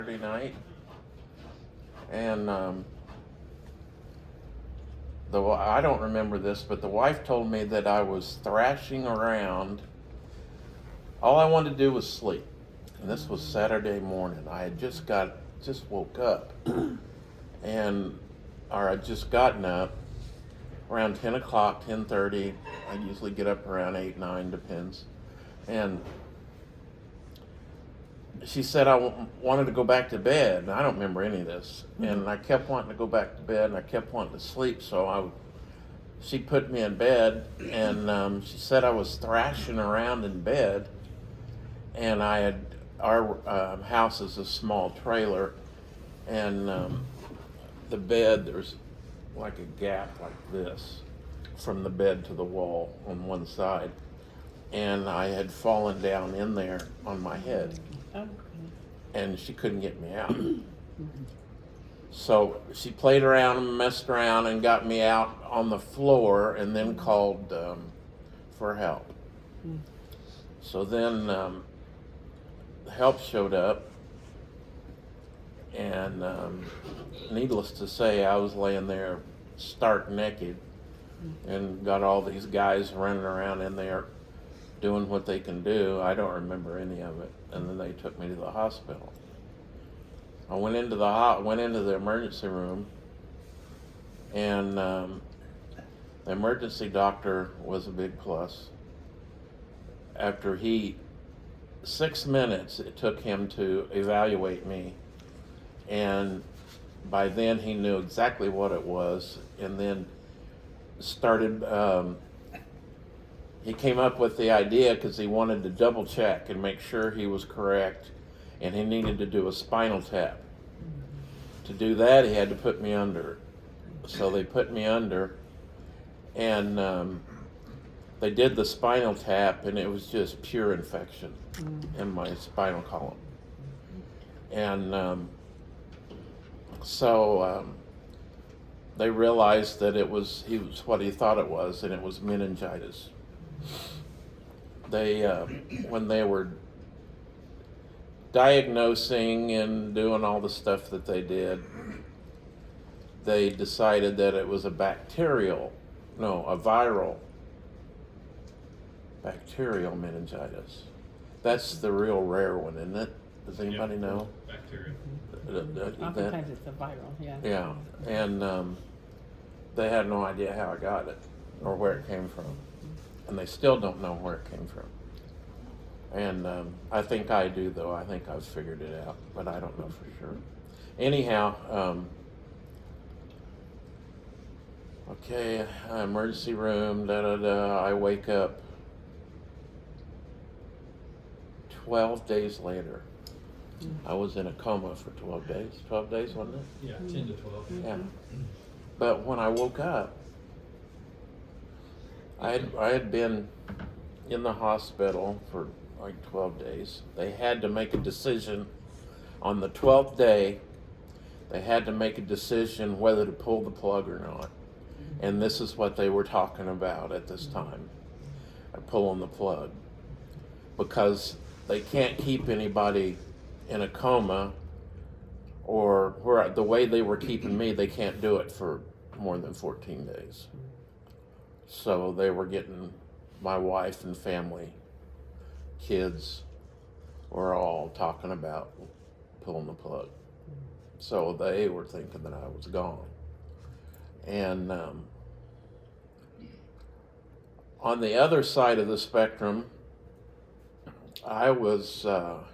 Saturday night, and I don't remember this, but the wife told me that I was thrashing around. All I wanted to do was sleep, and this was Saturday morning. I had just woke up, or I'd just gotten up around 10 o'clock, 10:30. I usually get up around 8, 9, depends, and she said I wanted to go back to bed, and I don't remember any of this. And I kept wanting to go back to bed, and I kept wanting to sleep. So she put me in bed, and she said I was thrashing around in bed. And our house is a small trailer, and the bed, there's like a gap like this from the bed to the wall on one side. And I had fallen down in there on my head. And she couldn't get me out. So she played around and messed around and got me out on the floor, and then called for help. So then help showed up, and needless to say, I was laying there stark naked, and got all these guys running around in there doing what they can do. I don't remember any of it. And then they took me to the hospital. I went into the emergency room, and the emergency doctor was a big plus. After 6 minutes it took him to evaluate me, and by then he knew exactly what it was, and then started he came up with the idea because he wanted to double check and make sure he was correct, and he needed to do a spinal tap. To do that, he had to put me under. So they put me under, and they did the spinal tap, and it was just pure infection in my spinal column. And so they realized that he was what he thought it was, and it was meningitis. They, when they were diagnosing and doing all the stuff that they did, they decided that it was a bacterial meningitis. That's the real rare one, isn't it? Does anybody know? Bacteria. Oftentimes it's a viral, yeah. Yeah, and they had no idea how I got it or where it came from. And they still don't know where it came from. And I think I do, though. I think I've figured it out, but I don't know for sure. Anyhow, okay, emergency room, I wake up 12 days later. I was in a coma for 12 days. 12 days, wasn't it? Yeah, 10 to 12. Yeah. But when I woke up, I had been in the hospital for like 12 days. They had to make a decision on the 12th day. They had to make a decision whether to pull the plug or not. And this is what they were talking about at this time, pulling the plug. Because they can't keep anybody in a coma, or the way they were keeping me, they can't do it for more than 14 days. So they were getting my wife and family, kids, were all talking about pulling the plug. So they were thinking that I was gone. And on the other side of the spectrum, I was, let's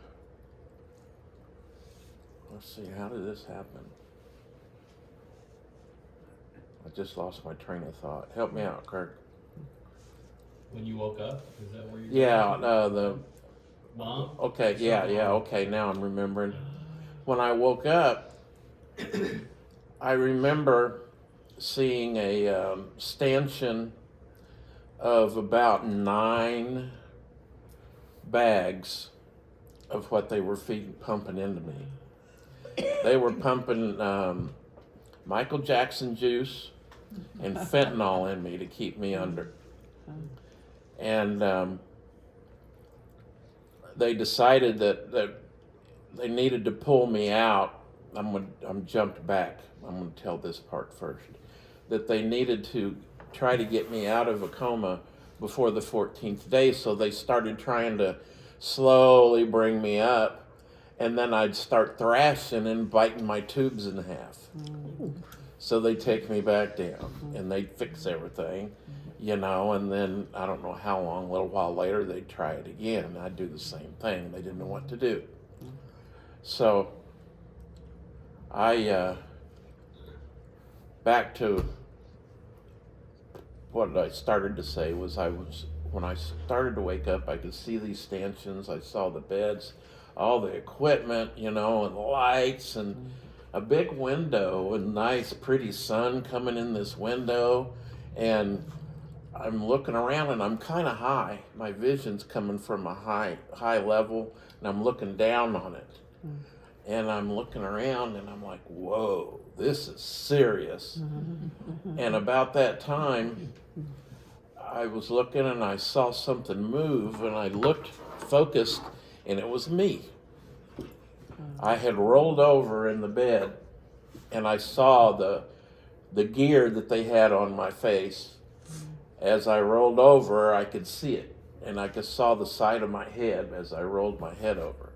see, how did this happen? I just lost my train of thought. Help me out, Kirk. When you woke up, is that where you? Yeah, Mom. okay, yeah, okay. Now I'm remembering. When I woke up, I remember seeing a stanchion of about 9 bags of what they were pumping into me. They were pumping Michael Jackson juice and fentanyl in me to keep me under. And they decided that they needed to pull me out. I'm jumped back. I'm going to tell this part first. That they needed to try to get me out of a coma before the 14th day, so they started trying to slowly bring me up, and then I'd start thrashing and biting my tubes in half. So they take me back down, and they fix everything, and then I don't know how long, a little while later, they'd try it again. I'd do the same thing. They didn't know what to do. So back to what I started to say was when I started to wake up, I could see these stanchions, I saw the beds, all the equipment, and the lights, and a big window, and nice pretty sun coming in this window, and I'm looking around and I'm kind of high. My vision's coming from a high level, and I'm looking down on it. And I'm looking around and I'm like, whoa, this is serious. And about that time, I was looking and I saw something move, and I looked, focused, and it was me. I had rolled over in the bed, and I saw the gear that they had on my face. As I rolled over, I could see it, and I saw the side of my head as I rolled my head over.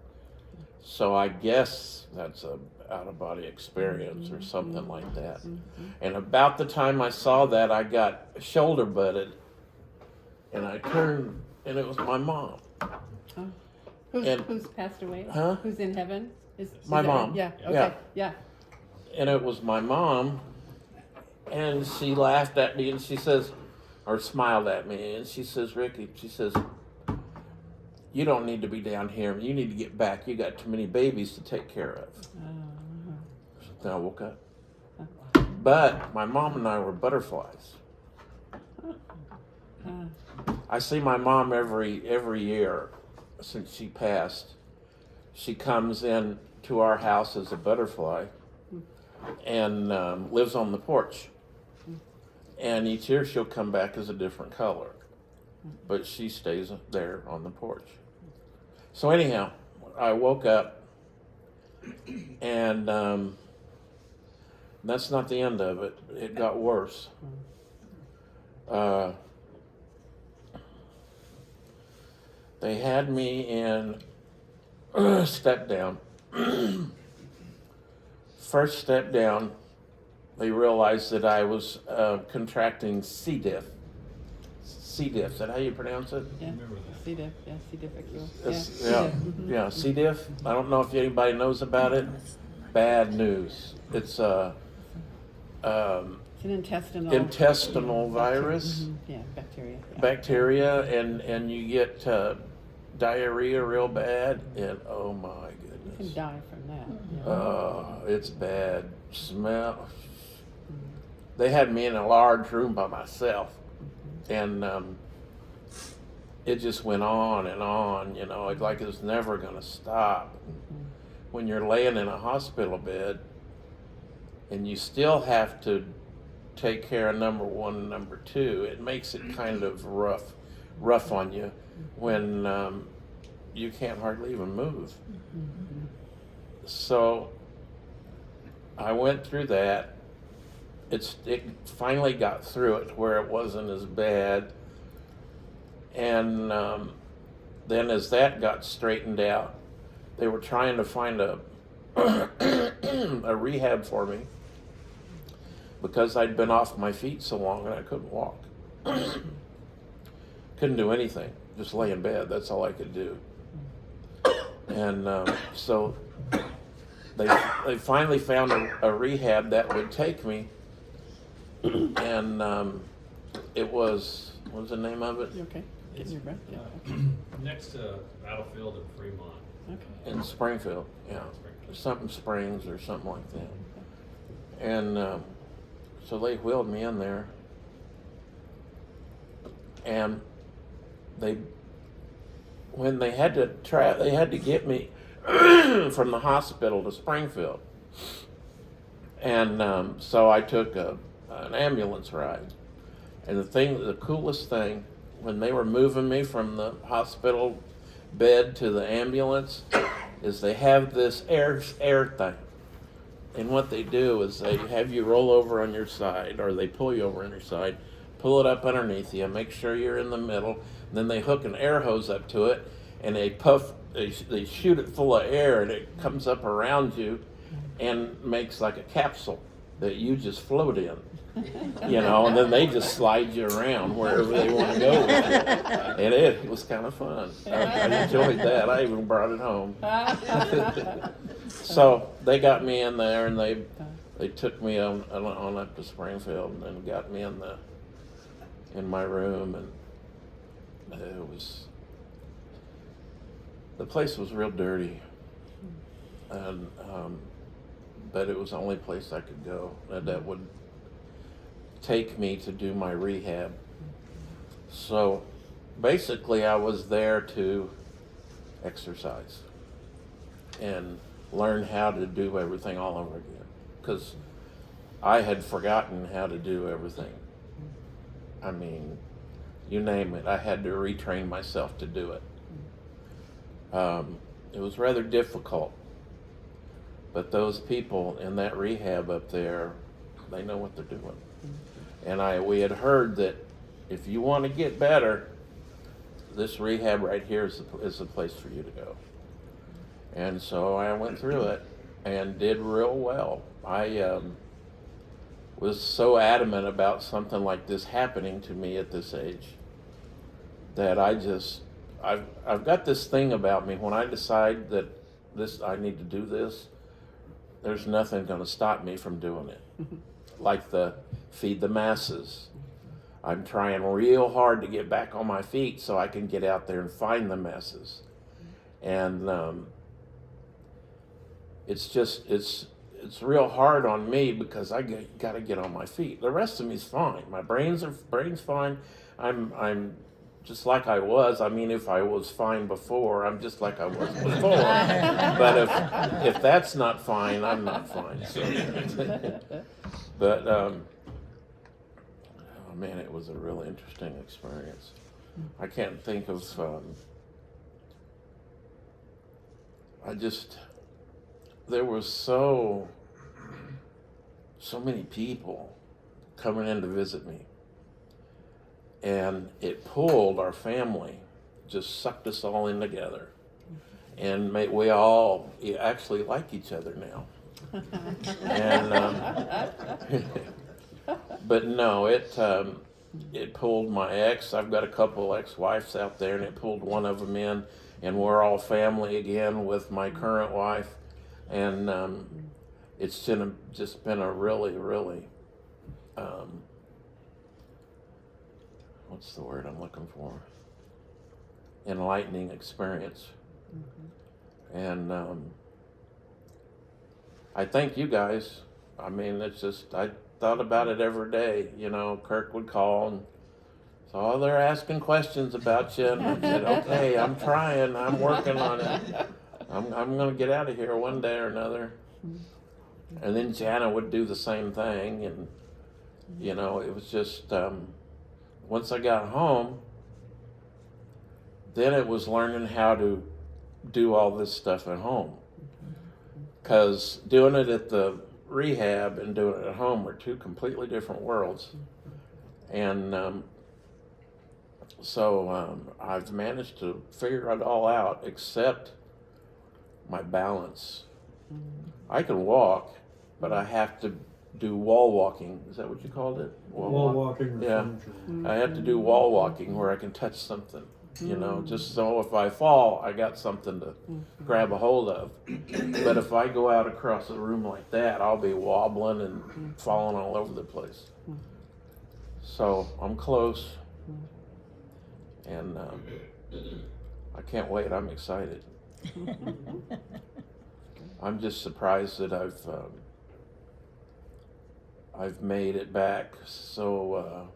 So I guess that's a out-of-body experience or something like that. And about the time I saw that, I got shoulder butted, and I turned, and it was my mom. Oh. And- Who's passed away? Huh? Who's in heaven? Is My that mom. right? Yeah. Okay. Yeah. Yeah. And it was my mom, and she laughed at me, and she says, or smiled at me, and she says, Ricky, she says, you don't need to be down here. You need to get back. You got too many babies to take care of. Then I woke up. But my mom and I were butterflies. I see my mom every year since she passed. She comes in to our house as a butterfly and lives on the porch. And each year she'll come back as a different color. But she stays there on the porch. So anyhow, I woke up, and that's not the end of it. It got worse. They had me in step down. First step down, they realized that I was contracting C. diff. C. diff, is that how you pronounce it? Yeah. Remember that. C. diff. Yeah. C. difficile. It's- Yeah. yeah, C. diff. I don't know if anybody knows about it. Bad news. It's a It's an intestinal virus, Yeah. Bacteria. Yeah. bacteria, and you get diarrhea real bad, and oh my You can goodness, die from that. Yeah. it's bad smell. They had me in a large room by myself, and it just went on and on, like it was never going to stop. When you're laying in a hospital bed and you still have to take care of number one and number two, it makes it kind of rough on you when you can't hardly even move. So I went through that. It finally got through it where it wasn't as bad. And then as that got straightened out, they were trying to find a a rehab for me because I'd been off my feet so long and I couldn't walk. Couldn't do anything, just lay in bed. That's all I could do. And so they finally found a rehab that would take me, and it was, what was the name of it? You okay? Getting your breath? Yeah. Next to Battlefield in Fremont. Okay. In Springfield, yeah. Something Springs or something like that. And so they wheeled me in there, and when they had to get me from the hospital to Springfield, and so I took an ambulance ride. And the coolest thing, when they were moving me from the hospital bed to the ambulance, is they have this air thing. And what they do is they have you roll over on your side, or they pull you over on your side, pull it up underneath you, make sure you're in the middle, and then they hook an air hose up to it, and they they shoot it full of air, and it comes up around you and makes like a capsule that you just float in. You know, and then they just slide you around wherever they want to go with you. And it was kind of fun. I enjoyed that. I even brought it home. So they got me in there, and they took me on up to Springfield, and then got me in my room, and the place was real dirty, and but it was the only place I could go that would take me to do my rehab. So basically I was there to exercise and learn how to do everything all over again, because I had forgotten how to do everything. I mean, you name it, I had to retrain myself to do it. It was rather difficult, but those people in that rehab up there, they know what they're doing. And we had heard that if you want to get better, this rehab right here is the place for you to go. And so I went through it and did real well. I was so adamant about something like this happening to me at this age that I've got this thing about me. When I decide that I need to do this, there's nothing going to stop me from doing it. Like the feed the masses. I'm trying real hard to get back on my feet so I can get out there and find the masses. And it's real hard on me because I got to get on my feet. The rest of me's fine. My brain's fine. I'm just like I was. I mean, if I was fine before, I'm just like I was before. But if that's not fine, I'm not fine. So. But oh man, it was a really interesting experience. I can't think of. There was so many people coming in to visit me, and it pulled our family, just sucked us all in together, and we all actually like each other now. And but no, it pulled my ex. I've got a couple ex-wives out there, and it pulled one of them in, and we're all family again with my current wife, and it's just been a really, really what's the word I'm looking for? Enlightening experience. And I thank you guys. I mean, it's just, I thought about it every day. You know, Kirk would call and so they're asking questions about you, and I said, okay, I'm trying, I'm working on it. I'm going to get out of here one day or another. And then Jana would do the same thing, and you know, it was just once I got home, then it was learning how to do all this stuff at home. Because doing it at the rehab and doing it at home are two completely different worlds. And so I've managed to figure it all out except my balance. I can walk, but I have to do wall walking. Is that what you called it? Wall walking. Yeah. I have to do wall walking where I can touch something, you know, just so if I fall, I got something to grab a hold of. But if I go out across a room like that, I'll be wobbling and falling all over the place. So I'm close, and I can't wait. I'm excited. I'm just surprised that I've made it back. So,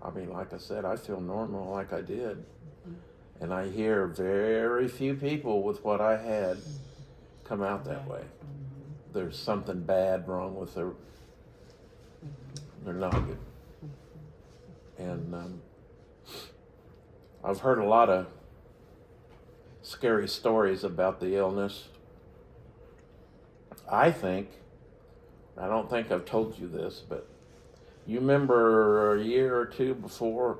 I mean, like I said, I feel normal like I did. And I hear very few people with what I had come out that way. There's something bad wrong with their noggin. And I've heard a lot of scary stories about the illness. I don't think I've told you this, but you remember a year or two before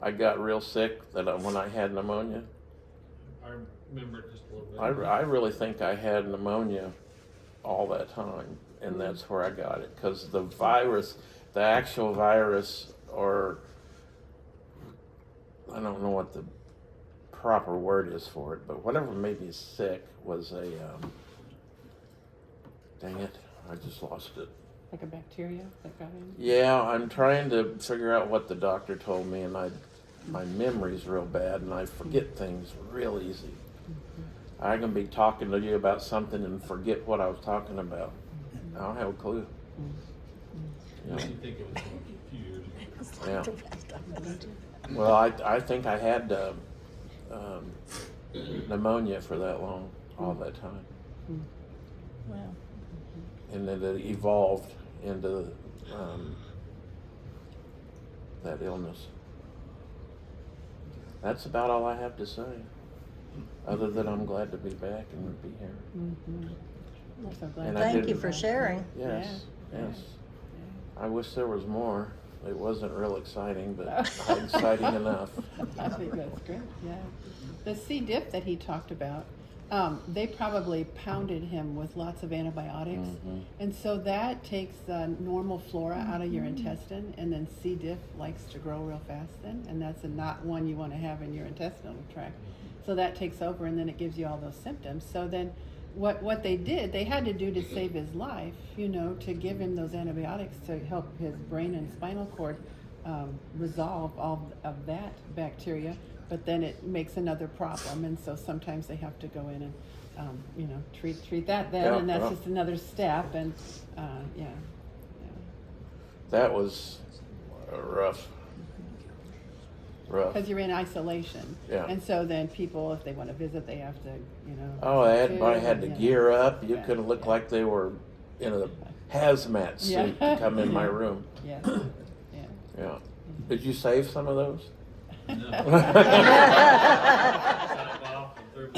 I got real sick when I had pneumonia? I remember it just a little bit. I really think I had pneumonia all that time, and that's where I got it. Because the actual virus, or I don't know what the proper word is for it, but whatever made me sick was dang it, I just lost it. Like a bacteria that got in? Yeah, I'm trying to figure out what the doctor told me, and my memory's real bad, and I forget things real easy. I can be talking to you about something and forget what I was talking about. I don't have a clue. I didn't think it was a few years ago. Yeah. Well, I think I had pneumonia for that long, all that time. Wow. And then it evolved into that illness. That's about all I have to say. Other than I'm glad to be back and be here. Mm-hmm. I'm so glad. And Thank you for sharing. Yes, Yeah. yes. I wish there was more. It wasn't real exciting, but exciting enough. I think that's great, yeah. The C. diff that he talked about, they probably pounded him with lots of antibiotics. Mhm. And so that takes the normal flora out of your intestine, and then C. diff likes to grow real fast then, and that's not one you want to have in your intestinal tract. So that takes over, and then it gives you all those symptoms. So then what they did, they had to do to save his life, to give him those antibiotics to help his brain and spinal cord resolve all of that bacteria, but then it makes another problem, and so sometimes they have to go in and treat that then, Yeah, and that's yeah. just another step, and yeah. That was rough. Because you're in isolation, Yeah. and so then people, if they want to visit, they have to, Oh, everybody had to you know. gear up. You Yeah, couldn't look yeah. like they were in a hazmat suit Yeah. to come in my room. Yeah, yeah. Yeah. Did you save some of those? No. Sign off and through.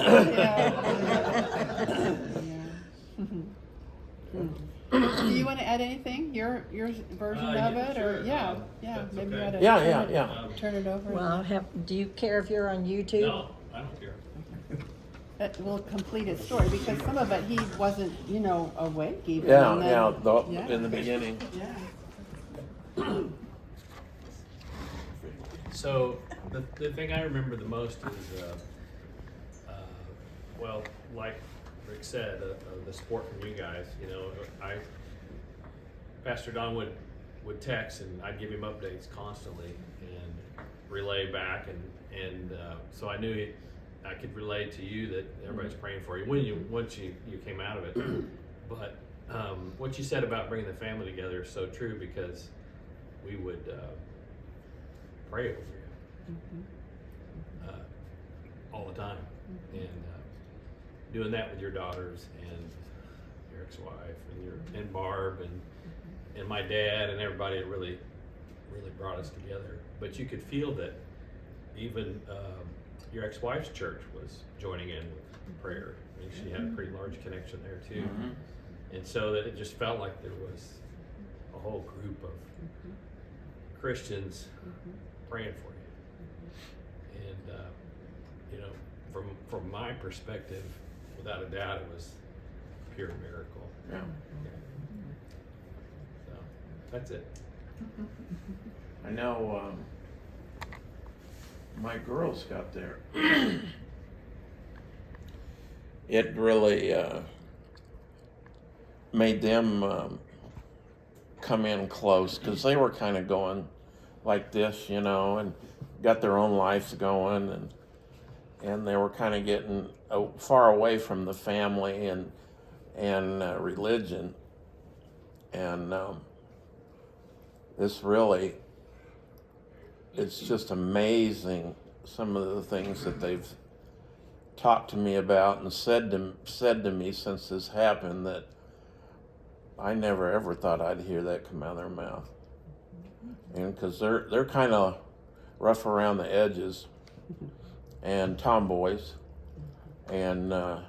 Do you want to add anything? Your version Yeah, of it, sure. or yeah, That's maybe you okay. ought to Yeah, turn yeah. it, turn it over. Well, do you care if you're on YouTube? No, I don't care. That will complete his story, because some of it he wasn't, awake even. Yeah, and then- yeah, in the beginning. Yeah. So the thing I remember the most is, well, like Rick said, the support from you guys. Pastor Don would text, and I'd give him updates constantly and relay back, and so I knew I could relay to you that everybody's praying for you once you came out of it. But what you said about bringing the family together is so true, because we would pray over you all the time, and doing that with your daughters and your ex-wife and Barb and my dad and everybody, it really brought us together. But you could feel that even your ex-wife's church was joining in with prayer. I mean, she had a pretty large connection there too. Mhm. And so that it just felt like there was a whole group of Christians praying for you. And from my perspective, without a doubt, it was a pure miracle. Yeah. So that's it. I know my girls got there. It really made them come in close, because they were kind of going like this, and got their own lives going, and they were kind of getting far away from the family and religion, and it's just amazing, some of the things that they've talked to me about and said to me since this happened, that I never ever thought I'd hear that come out of their mouth. And because they're kind of rough around the edges and tomboys, And matter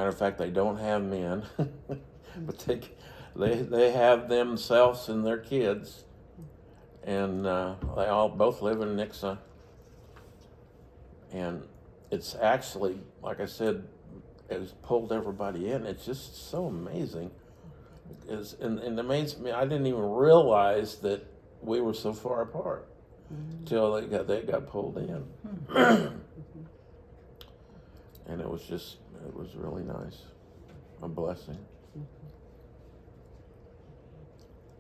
of fact, they don't have men, but they have themselves and their kids, and they all both live in Nixa. And it's actually, like I said, has pulled everybody in. It's just so amazing. And it amazed me. I didn't even realize that we were so far apart till they got pulled in. And it was really nice, a blessing.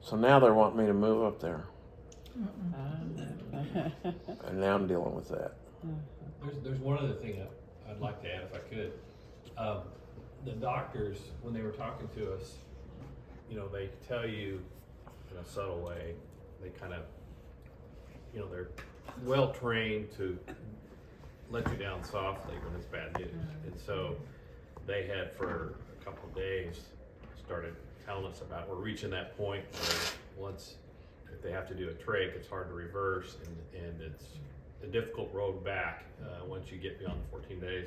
So now they want me to move up there, and now I'm dealing with that. There's one other thing I'd like to add if I could. The doctors, when they were talking to us, they tell you in a subtle way, they kind of, they're well trained to let you down softly when it's bad news. And so they had for a couple of days started telling us about, we're reaching that point where if they have to do a trach, it's hard to reverse, and it's a difficult road back once you get beyond the 14 days.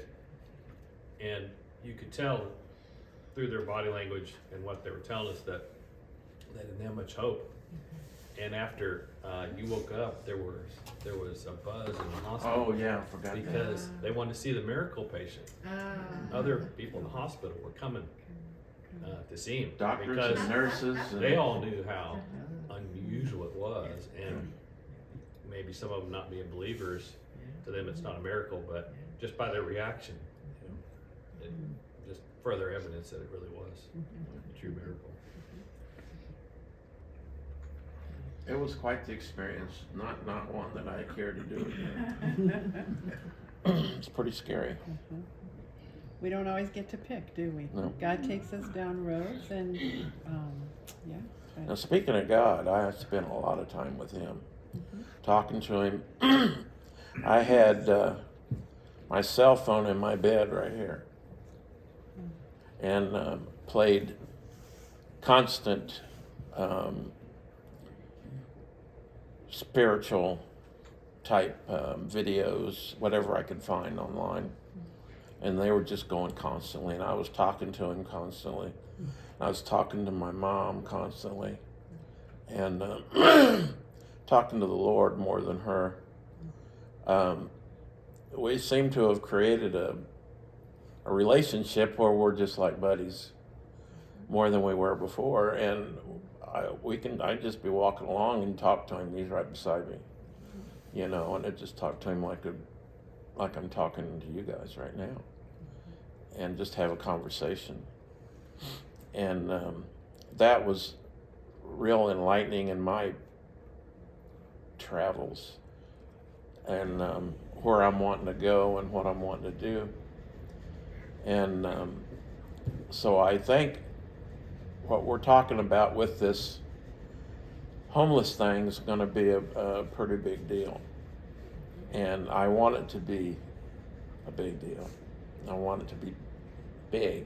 And you could tell through their body language and what they were telling us that they didn't have much hope. And after you woke up, there was a buzz in the hospital. Oh yeah, I forgot that. Because they wanted to see the miracle patient. Other people in the hospital were coming to see him. Doctors because and nurses. they all knew how unusual it was, and maybe some of them not being believers, to them it's not a miracle, but just by their reaction, it just further evidence that it really was a true miracle. It was quite the experience. Not one that I care to do again. It's pretty scary. We don't always get to pick, do we? No. God takes us down roads, and yeah. Now, speaking of God, I spent a lot of time with Him, talking to Him. I had my cell phone in my bed right here, and played constant spiritual type videos, whatever I could find online. And they were just going constantly, and I was talking to Him constantly. I was talking to my mom constantly, and talking to the Lord more than her. We seem to have created a relationship where we're just like buddies, more than we were before. And I'd just be walking along and talk to Him. He's right beside me, and I just talk to Him like I'm talking to you guys right now, and just have a conversation. And that was real enlightening in my travels, and where I'm wanting to go and what I'm wanting to do. And so I think what we're talking about with this homeless thing is going to be a pretty big deal. And I want it to be a big deal. I want it to be big.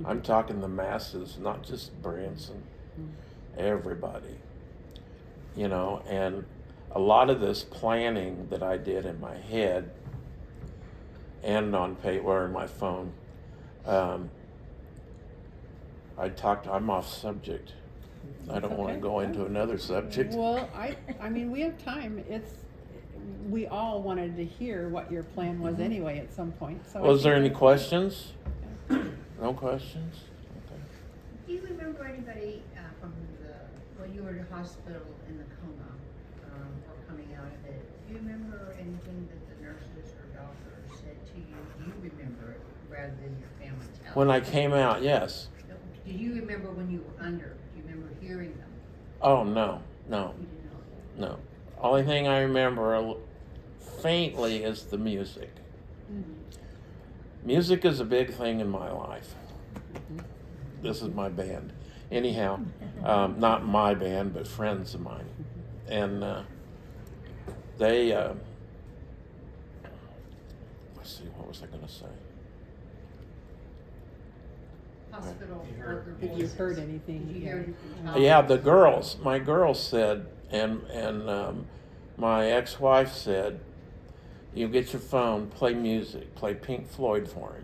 I'm talking the masses, not just Branson, everybody. And a lot of this planning that I did in my head and on paper or in my phone, I'm off subject. I don't want to go into another subject. Well, I mean, we have time. We all wanted to hear what your plan was anyway at some point. So Was there any questions? No questions? Okay. Do you remember anybody from when you were in the hospital in the coma or coming out of it? Do you remember anything that the nurses or doctors said to you? Do you remember it rather than your family telling? When I came out, yes. Do you remember when you were under? Do you remember hearing them? Oh, no. You didn't know. No. Only thing I remember faintly is the music. Music is a big thing in my life. This is my band. Anyhow, not my band, but friends of mine. And they, let's see, what was I going to say? Hospital You heard- worker If you voices. heard anything, Did you yeah. hear Yeah, my girls said, and my ex-wife said You get your phone, play music, play Pink Floyd for him.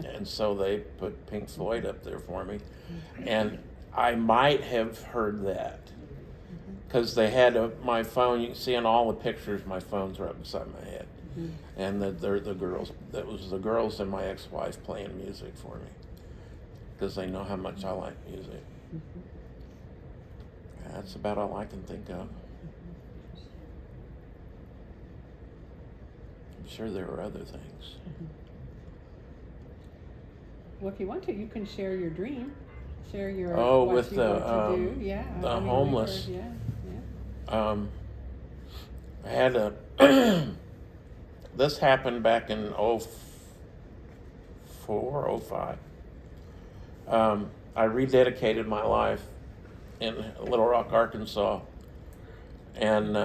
And so they put Pink Floyd up there for me. And I might have heard that because they had my phone. You can see in all the pictures, my phone's right beside my head. And they're the girls. That was the girls and my ex-wife playing music for me because they know how much I like music. That's about all I can think of. I'm sure there were other things. Well, if you want to, you can share your dream. Share your what with you the want to do. Yeah. the I mean, we homeless. heard- yeah. I had a this happened back in 04, 05. I rededicated my life in Little Rock, Arkansas, and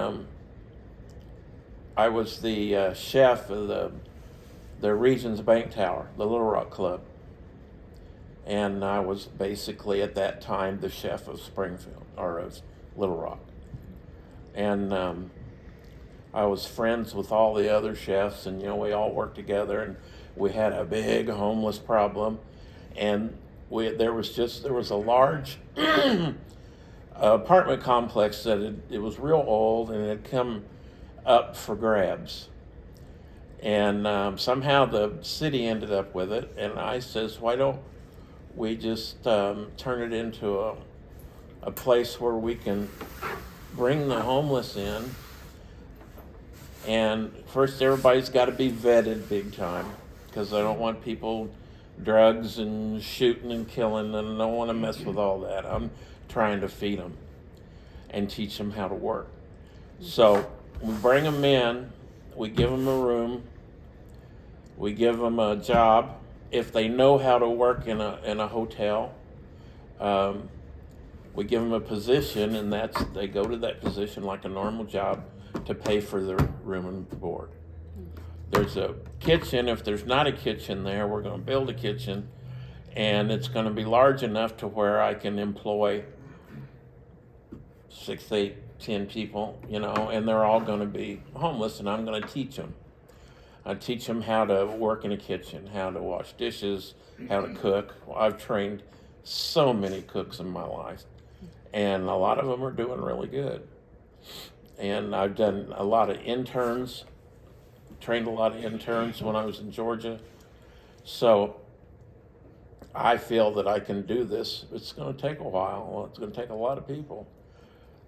I was the chef of the Regions Bank Tower, the Little Rock Club, and I was basically at that time the chef of Springfield or of Little Rock, and I was friends with all the other chefs, and we all worked together, and we had a big homeless problem, and there was a large apartment complex that it was real old, and it had come up for grabs, and somehow the city ended up with it, and I says, why don't we just turn it into a place where we can bring the homeless in. And first, everybody's got to be vetted big time because I don't want people drugs and shooting and killing, and I don't want to mess with all that. I'm trying to feed them and teach them how to work. So we bring them in, we give them a room, we give them a job. If they know how to work in a hotel, we give them a position, and they go to that position like a normal job to pay for their room and board. There's a kitchen. If there's not a kitchen there, we're going to build a kitchen, and it's going to be large enough to where I can employ 6, 8, 10 people, and they're all going to be homeless, and I'm going to teach them. I teach them how to work in a kitchen, how to wash dishes, how to cook. I've trained so many cooks in my life, and a lot of them are doing really good. And I've done a lot of interns, trained a lot of interns when I was in Georgia. So I feel that I can do this. It's going to take a while. It's going to take a lot of people.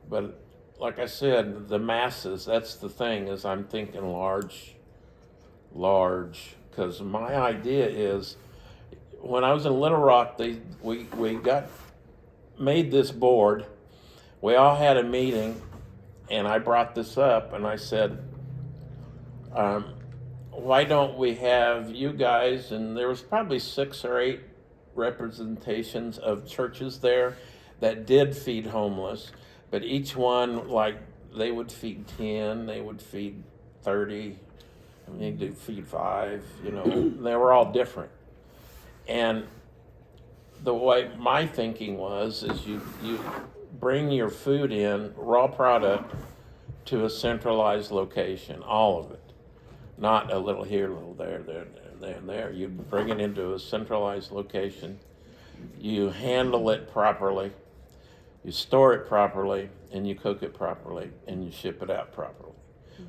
But like I said, the masses, that's the thing, is I'm thinking large, because my idea is, when I was in Little Rock, we made this board. We all had a meeting, and I brought this up, and I said, why don't we have you guys, and there was probably 6 or 8 representations of churches there that did feed homeless, but each one, like, they would feed 10, they would feed 30, they do feed 5, they were all different. And the way my thinking was is you bring your food in, raw product, to a centralized location, all of it. Not a little here, a little there, and there. You bring it into a centralized location, you handle it properly, you store it properly, and you cook it properly, and you ship it out properly,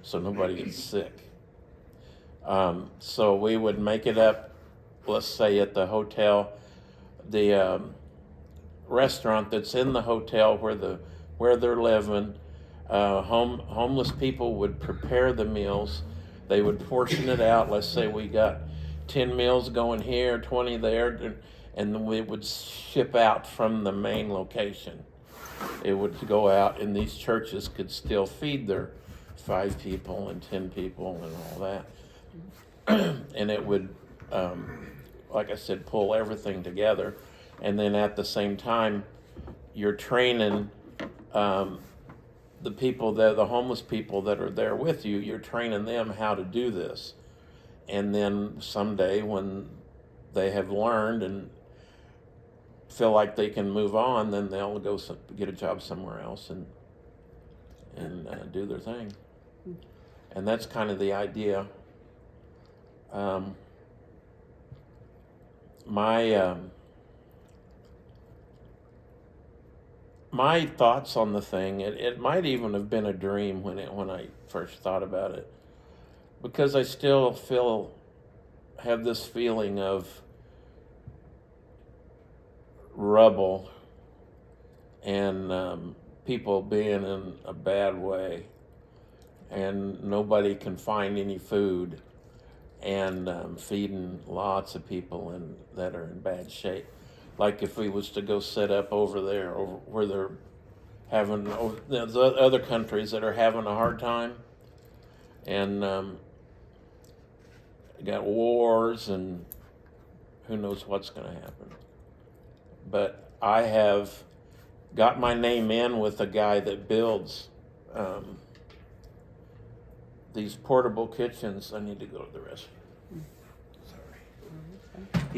so nobody gets sick. So we would make it up, let's say at the hotel, the restaurant that's in the hotel where they're living. Homeless people would prepare the meals. They would portion it out. Let's say we got 10 meals going here, 20 there, and then we would ship out from the main location. It would go out, and these churches could still feed their 5 people and 10 people and all that. And it would, like I said, pull everything together. And then at the same time, you're training the homeless people that are there with you, you're training them how to do this. And then someday when they have learned and feel like they can move on, then they'll go get a job somewhere else and do their thing. And that's kind of the idea My my thoughts on the thing, it might even have been a dream when I first thought about it, because I still have this feeling of rubble and people being in a bad way, and nobody can find any food, and feeding lots of people that are in bad shape. Like if we was to go set up over there, over where they're having there's other countries that are having a hard time, and got wars and who knows what's going to happen. But I have got my name in with a guy that builds these portable kitchens. I need to go to the restroom.